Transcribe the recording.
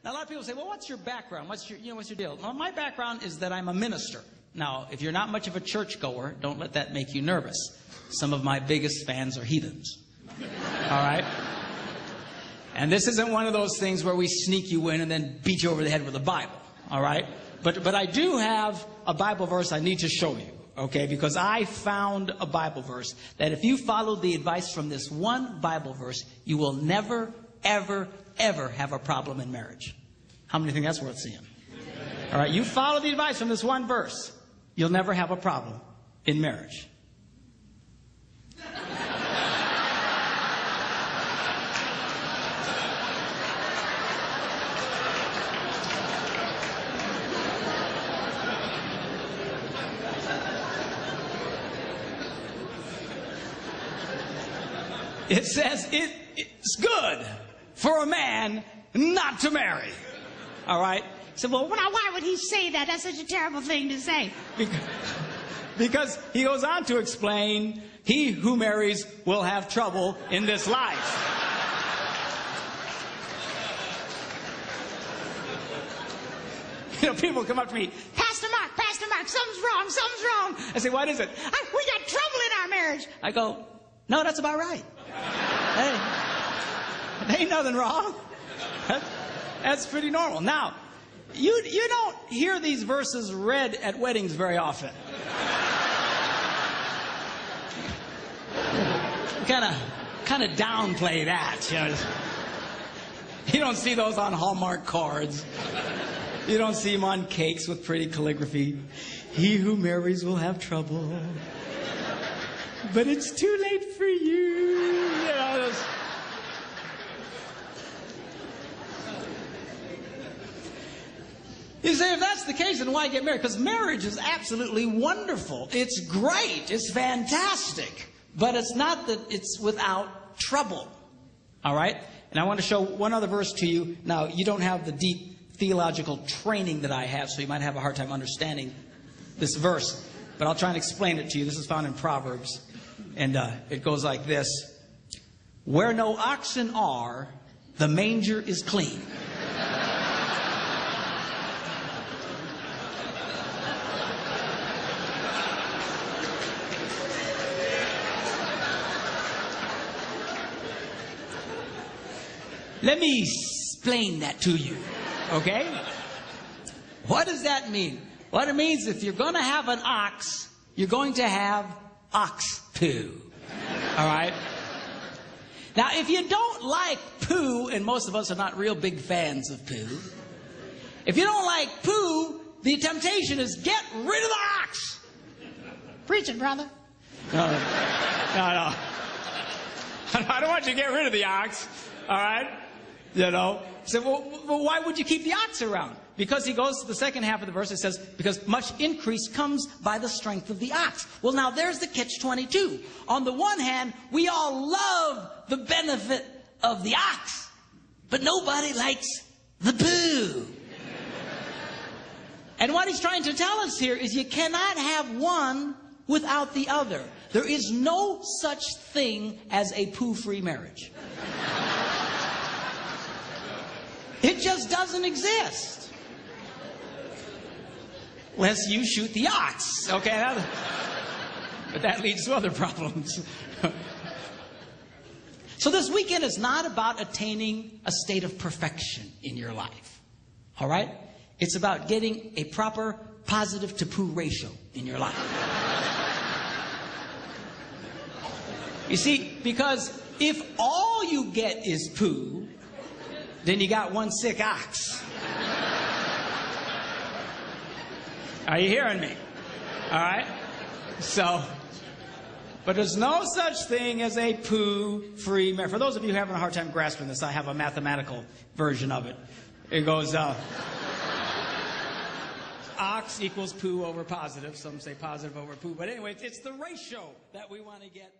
Now, a lot of people say, well, what's your background? What's your deal? Well, my background is that I'm a minister. Now, if you're not much of a churchgoer, don't let that make you nervous. Some of my biggest fans are heathens. All right? And this isn't one of those things where we sneak you in and then beat you over the head with a Bible. All right? But I do have a Bible verse I need to show you. Okay? Because I found a Bible verse that if you follow the advice from this one Bible verse, you will never, ever, ever have a problem in marriage. How many think that's worth seeing? All right? You follow the advice from this one verse, you'll never have a problem in marriage. It says it's good for a man not to marry. All right? So, well, now why would he say that? That's such a terrible thing to say. Because he goes on to explain, he who marries will have trouble in this life. You know, people come up to me, Pastor Mark, something's wrong. I say, what is it? We got trouble in our marriage. I go, no, that's about right. Hey, there ain't nothing wrong. That's pretty normal. Now, you don't hear these verses read at weddings very often. Kind of downplay that. You know. You don't see those on Hallmark cards. You don't see them on cakes with pretty calligraphy. He who marries will have trouble. But it's too late for you. You know, you say, if that's the case, then why get married? Because marriage is absolutely wonderful. It's great. It's fantastic. But it's not that it's without trouble. All right? And I want to show one other verse to you. Now, you don't have the deep theological training that I have, so you might have a hard time understanding this verse. But I'll try and explain it to you. This is found in Proverbs. And it goes like this. Where no oxen are, the manger is clean. Let me explain that to you, okay? What does that mean? What it means, if you're going to have an ox, you're going to have ox poo, all right? Now, if you don't like poo, and most of us are not real big fans of poo, if you don't like poo, the temptation is get rid of the ox. Preach it, brother. No. I don't want you to get rid of the ox, all right? You know, so well, why would you keep the ox around? Because he goes to the second half of the verse, it says, because much increase comes by the strength of the ox. Well, now there's the catch-22. On the one hand, we all love the benefit of the ox, but nobody likes the poo. And what he's trying to tell us here is you cannot have one without the other. There is no such thing as a poo-free marriage. It just doesn't exist. Unless you shoot the ox, okay? But that leads to other problems. So this weekend is not about attaining a state of perfection in your life. All right? It's about getting a proper positive to poo ratio in your life. You see, because if all you get is poo, then you got one sick ox. Are you hearing me? All right? So, but there's no such thing as a poo-free marriage. For those of you having a hard time grasping this, I have a mathematical version of it. It goes, ox equals poo over positive. Some say positive over poo. But anyway, it's the ratio that we want to get.